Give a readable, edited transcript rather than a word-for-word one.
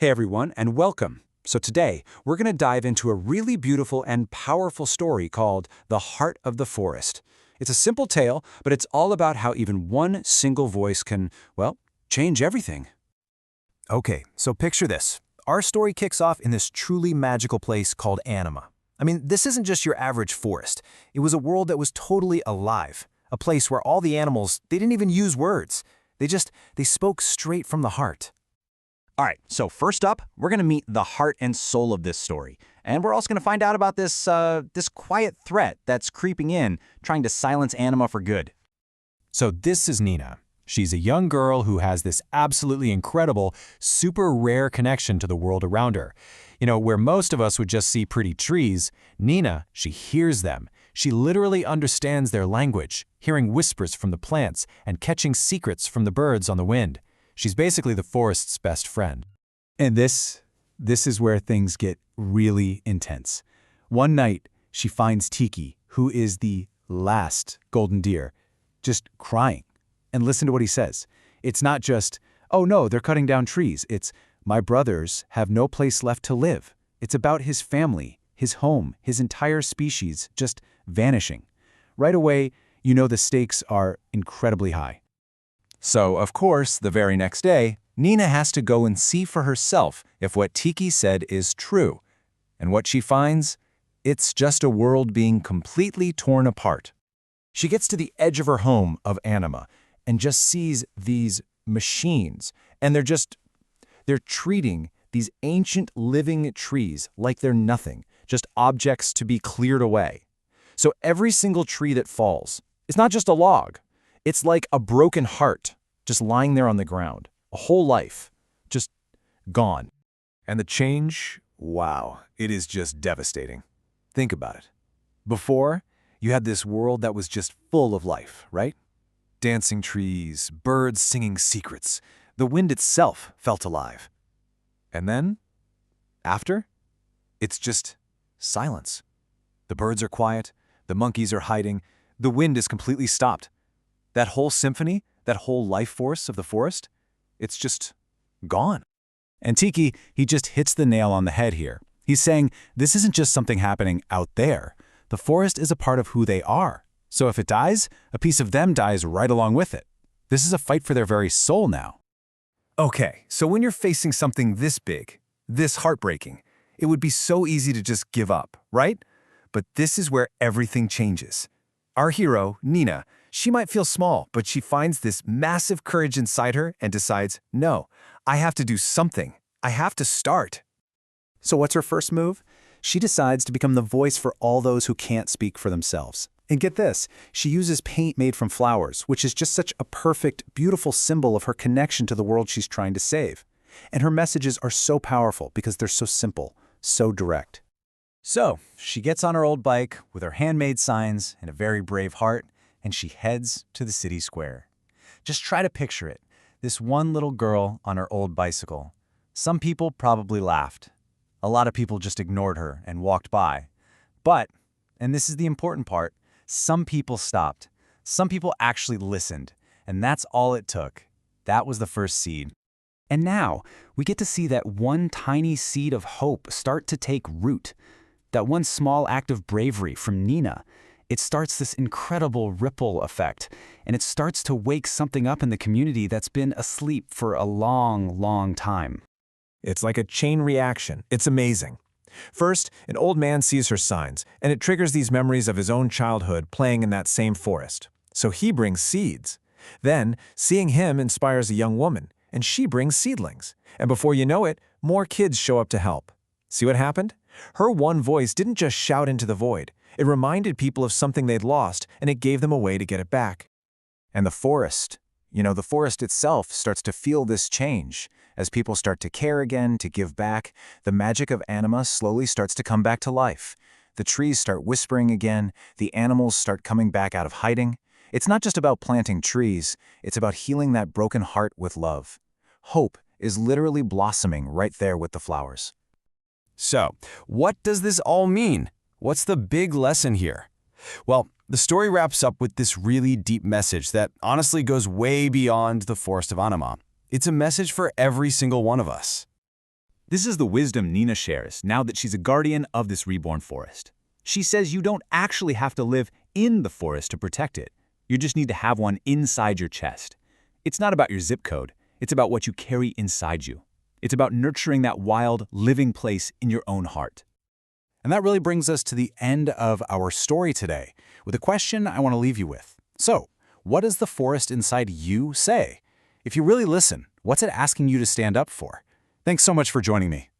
Hey everyone, and welcome. So today, we're going to dive into a really beautiful and powerful story called The Heart of the Forest. It's a simple tale, but it's all about how even one single voice can, well, change everything. Okay, so picture this. Our story kicks off in this truly magical place called Anima. I mean, this isn't just your average forest. It was a world that was totally alive. A place where all the animals, they didn't even use words. They spoke straight from the heart. All right, so first up, we're going to meet the heart and soul of this story. And we're also going to find out about this quiet threat that's creeping in, trying to silence Anima for good. So this is Nina. She's a young girl who has this absolutely incredible, super rare connection to the world around her. You know, where most of us would just see pretty trees, Nina, she hears them. She literally understands their language, hearing whispers from the plants and catching secrets from the birds on the wind. She's basically the forest's best friend. And this is where things get really intense. One night, she finds Tiki, who is the last golden deer, just crying. And listen to what he says. It's not just, oh no, they're cutting down trees. It's, my brothers have no place left to live. It's about his family, his home, his entire species just vanishing. Right away, you know the stakes are incredibly high. So, of course, the very next day, Nina has to go and see for herself if what Tiki said is true. And what she finds? It's just a world being completely torn apart. She gets to the edge of her home of Anima and just sees these machines, and they're treating these ancient living trees like they're nothing, just objects to be cleared away. So every single tree that falls, it's not just a log. It's like a broken heart, just lying there on the ground. A whole life, just gone. And the change, wow, it is just devastating. Think about it. Before, you had this world that was just full of life, right? Dancing trees, birds singing secrets. The wind itself felt alive. And then, after, it's just silence. The birds are quiet, the monkeys are hiding, the wind is completely stopped. That whole symphony, that whole life force of the forest, it's just gone. And Tiki, he just hits the nail on the head here. He's saying this isn't just something happening out there. The forest is a part of who they are. So if it dies, a piece of them dies right along with it. This is a fight for their very soul now. Okay, so when you're facing something this big, this heartbreaking, it would be so easy to just give up, right? But this is where everything changes. Our hero, Nina, she might feel small, but she finds this massive courage inside her and decides, no, I have to do something. I have to start. So what's her first move? She decides to become the voice for all those who can't speak for themselves. And get this, she uses paint made from flowers, which is just such a perfect, beautiful symbol of her connection to the world she's trying to save. And her messages are so powerful because they're so simple, so direct. So, she gets on her old bike with her handmade signs and a very brave heart, and she heads to the city square. Just try to picture it, this one little girl on her old bicycle. Some people probably laughed. A lot of people just ignored her and walked by. But, and this is the important part, some people stopped. Some people actually listened, and that's all it took. That was the first seed. And now, we get to see that one tiny seed of hope start to take root. That one small act of bravery from Nina, it starts this incredible ripple effect, and it starts to wake something up in the community that's been asleep for a long, long time. It's like a chain reaction. It's amazing. First, an old man sees her signs, and it triggers these memories of his own childhood playing in that same forest. So he brings seeds. Then, seeing him inspires a young woman, and she brings seedlings. And before you know it, more kids show up to help. See what happened? Her one voice didn't just shout into the void. It reminded people of something they'd lost, and it gave them a way to get it back. And the forest, the forest itself starts to feel this change. As people start to care again, to give back, the magic of Anima slowly starts to come back to life. The trees start whispering again, the animals start coming back out of hiding. It's not just about planting trees, it's about healing that broken heart with love. Hope is literally blossoming right there with the flowers. So, what does this all mean? What's the big lesson here? Well, the story wraps up with this really deep message that honestly goes way beyond the forest of Anima. It's a message for every single one of us. This is the wisdom Nina shares now that she's a guardian of this reborn forest. She says you don't actually have to live in the forest to protect it. You just need to have one inside your chest. It's not about your zip code. It's about what you carry inside you. It's about nurturing that wild, living place in your own heart. And that really brings us to the end of our story today, with a question I want to leave you with. So, what does the forest inside you say? If you really listen, what's it asking you to stand up for? Thanks so much for joining me.